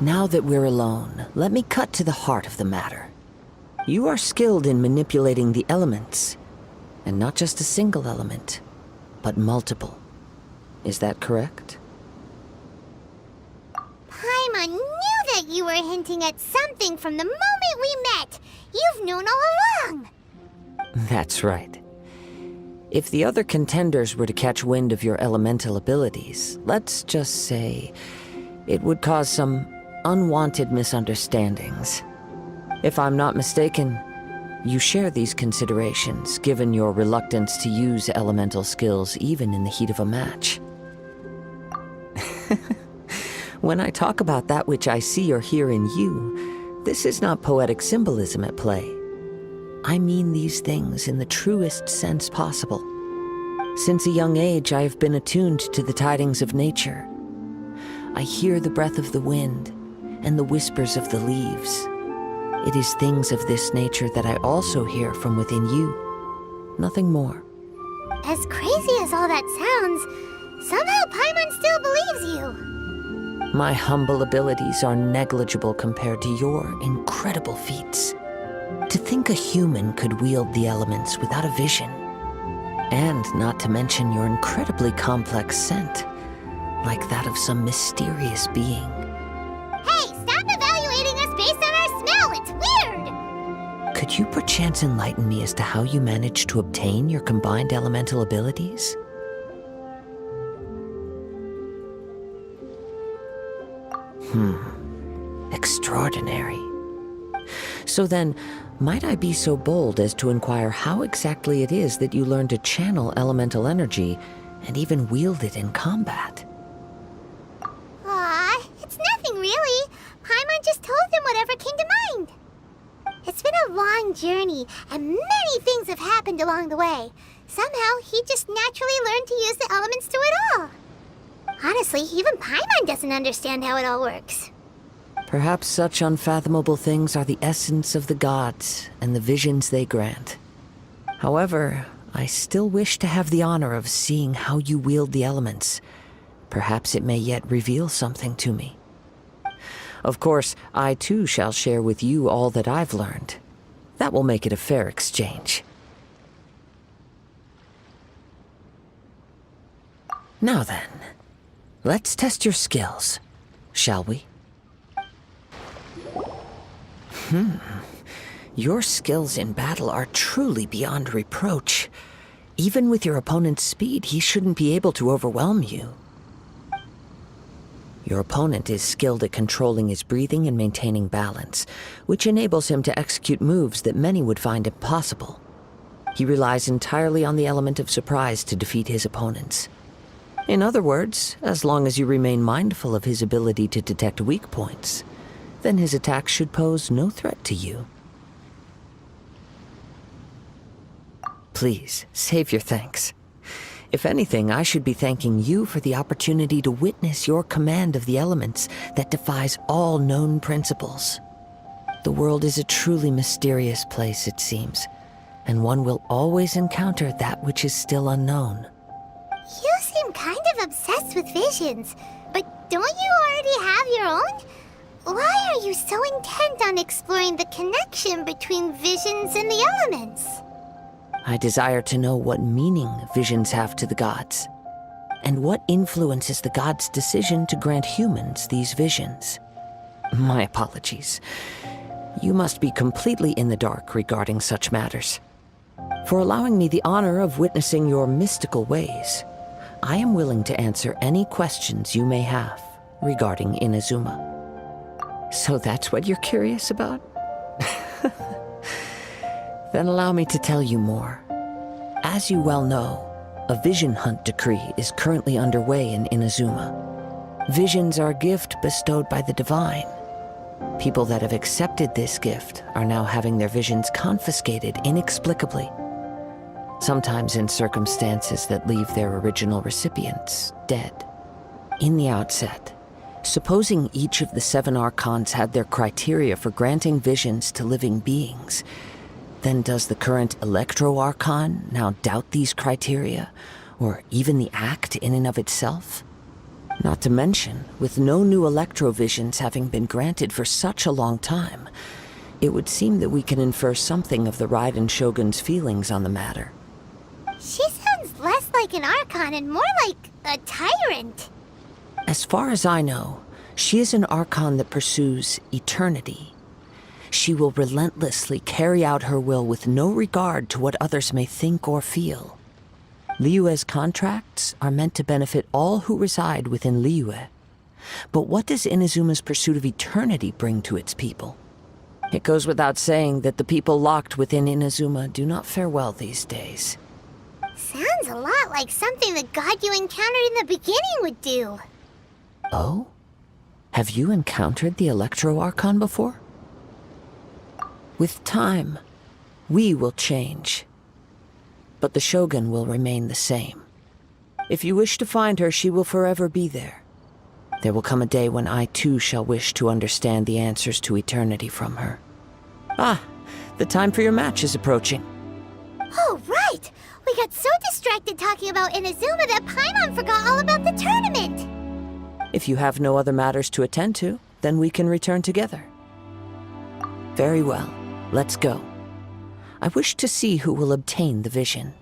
Now that we're alone, let me cut to the heart of the matter. You are skilled in manipulating the elements, and not just a single element, but multiple. Is that correct? Paimon knew that you were hinting at something from the moment we met. You've known all along. That's right. If the other contenders were to catch wind of your elemental abilities, let's just say it would cause some unwanted misunderstandings. If I'm not mistaken, you share these considerations, given your reluctance to use elemental skills even in the heat of a match. When I talk about that which I see or hear in you, this is not poetic symbolism at play. I mean these things in the truest sense possible. Since a young age, I have been attuned to the tidings of nature. I hear the breath of the wind and the whispers of the leaves. It is things of this nature that I also hear from within you. Nothing more. As crazy as all that sounds, somehow Paimon still believes you. My humble abilities are negligible compared to your incredible feats. To think a human could wield the elements without a vision. And not to mention your incredibly complex scent, like that of some mysterious being. Hey, stop evaluating us based on our smell! It's weird! Could you perchance enlighten me as to how you managed to obtain your combined elemental abilities? Extraordinary. So then, might I be so bold as to inquire how exactly it is that you learned to channel elemental energy and even wield it in combat? Aw, it's nothing really. Paimon just told him whatever came to mind. It's been a long journey, and many things have happened along the way. Somehow, he just naturally learned to use the elements through it all. Honestly, even Paimon doesn't understand how it all works. Perhaps such unfathomable things are the essence of the gods and the visions they grant. However, I still wish to have the honor of seeing how you wield the elements. Perhaps it may yet reveal something to me. Of course, I too shall share with you all that I've learned. That will make it a fair exchange. Now then, let's test your skills, shall we? Your skills in battle are truly beyond reproach. Even with your opponent's speed, he shouldn't be able to overwhelm you. Your opponent is skilled at controlling his breathing and maintaining balance, which enables him to execute moves that many would find impossible. He relies entirely on the element of surprise to defeat his opponents. In other words, as long as you remain mindful of his ability to detect weak points, then his attack should pose no threat to you. Please, save your thanks. If anything, I should be thanking you for the opportunity to witness your command of the elements that defies all known principles. The world is a truly mysterious place, it seems, and one will always encounter that which is still unknown. You seem kind of obsessed with visions, but don't you already have your own? Why are you so intent on exploring the connection between visions and the elements? I desire to know what meaning visions have to the gods, and what influences the gods' decision to grant humans these visions. My apologies. You must be completely in the dark regarding such matters. For allowing me the honor of witnessing your mystical ways, I am willing to answer any questions you may have regarding Inazuma. So that's what you're curious about? Then allow me to tell you more. As you well know, a vision hunt decree is currently underway in Inazuma. Visions are a gift bestowed by the divine. People that have accepted this gift are now having their visions confiscated inexplicably. Sometimes in circumstances that leave their original recipients dead. In the outset, supposing each of the 7 archons had their criteria for granting visions to living beings, then does the current Electro-Archon now doubt these criteria, or even the act in and of itself? Not to mention, with no new electrovisions having been granted for such a long time, it would seem that we can infer something of the Raiden Shogun's feelings on the matter. She sounds less like an Archon and more like a tyrant. As far as I know, she is an Archon that pursues eternity. She will relentlessly carry out her will with no regard to what others may think or feel. Liyue's contracts are meant to benefit all who reside within Liyue. But what does Inazuma's pursuit of eternity bring to its people? It goes without saying that the people locked within Inazuma do not fare well these days. Sounds a lot like something the god you encountered in the beginning would do. Oh? Have you encountered the Electro Archon before? With time, we will change. But the Shogun will remain the same. If you wish to find her, she will forever be there. There will come a day when I too shall wish to understand the answers to eternity from her. Ah, the time for your match is approaching. Oh, right! We got so distracted talking about Inazuma that Paimon forgot all about the tournament! If you have no other matters to attend to, then we can return together. Very well, let's go. I wish to see who will obtain the vision.